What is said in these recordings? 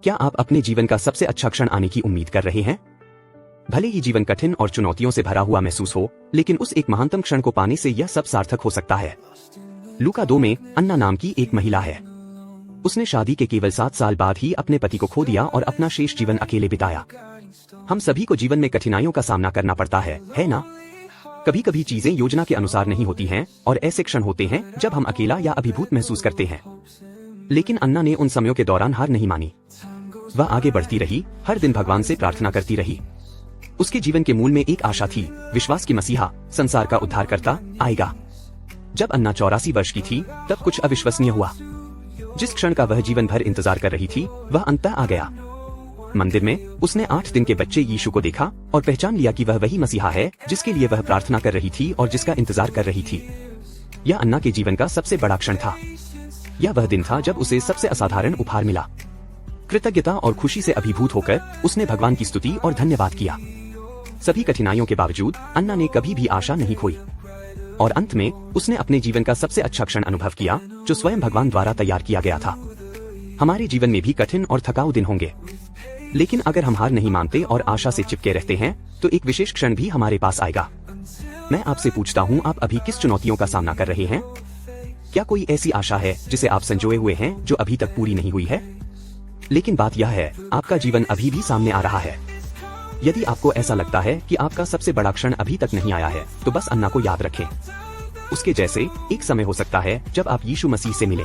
क्या आप अपने जीवन का सबसे अच्छा क्षण आने की उम्मीद कर रहे हैं? भले ही जीवन कठिन और चुनौतियों से भरा हुआ महसूस हो, लेकिन उस एक महानतम क्षण को पाने से यह सब सार्थक हो सकता है। लूका 2 में अन्ना नाम की एक महिला है। उसने शादी के केवल 7 साल बाद ही अपने पति को खो दिया और अपना शेष जीवन अकेले बिताया। हम सभी को जीवन में कठिनाइयों का सामना करना पड़ता है ना? कभी कभी चीजें योजना के अनुसार नहीं होती हैं और ऐसे क्षण होते हैं जब हम अकेला या अभिभूत महसूस करते हैं। लेकिन अन्ना ने उन समयों के दौरान हार नहीं मानी। वह आगे बढ़ती रही, हर दिन भगवान से प्रार्थना करती रही। उसके जीवन के मूल में एक आशा थी, विश्वास की मसीहा, संसार का उद्धारकर्ता आएगा। जब अन्ना 84 वर्ष की थी, तब कुछ अविश्वसनीय हुआ। जिस क्षण का वह जीवन भर इंतजार कर रही थी, वह अंततः आ गया। मंदिर में उसने 8 दिन के बच्चे यीशु को देखा और पहचान लिया कि वह वही मसीहा है जिसके लिए वह प्रार्थना कर रही थी और जिसका इंतजार कर रही थी। यह अन्ना के जीवन का सबसे बड़ा क्षण था। यह वह दिन था जब उसे सबसे असाधारण उपहार मिला। कृतज्ञता और खुशी से अभिभूत होकर उसने भगवान की स्तुति और धन्यवाद किया। सभी कठिनाइयों के बावजूद अन्ना ने कभी भी आशा नहीं खोई और अंत में उसने अपने जीवन का सबसे अच्छा क्षण अनुभव किया, जो स्वयं भगवान द्वारा तैयार किया गया था। हमारे जीवन में भी कठिन और थकाऊ दिन होंगे, लेकिन अगर हम हार नहीं मानते और आशा से चिपके रहते हैं, तो एक विशेष क्षण भी हमारे पास आएगा। मैं आपसे पूछता हूँ, आप अभी किस चुनौतियों का सामना कर रहे हैं? क्या कोई ऐसी आशा है जिसे आप संजोए हुए हैं, जो अभी तक पूरी नहीं हुई है? लेकिन बात यह है, आपका जीवन अभी भी सामने आ रहा है। यदि आपको ऐसा लगता है कि आपका सबसे बड़ा क्षण अभी तक नहीं आया है, तो बस अन्ना को याद रखें। उसके जैसे एक समय हो सकता है जब आप यीशु मसीह से मिले।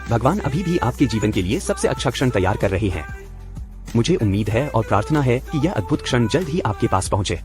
भगवान अभी भी आपके जीवन के लिए सबसे अच्छा क्षण तैयार कर रहे हैं। मुझे उम्मीद है और प्रार्थना है कि यह अद्भुत क्षण जल्द ही आपके पास पहुंचे।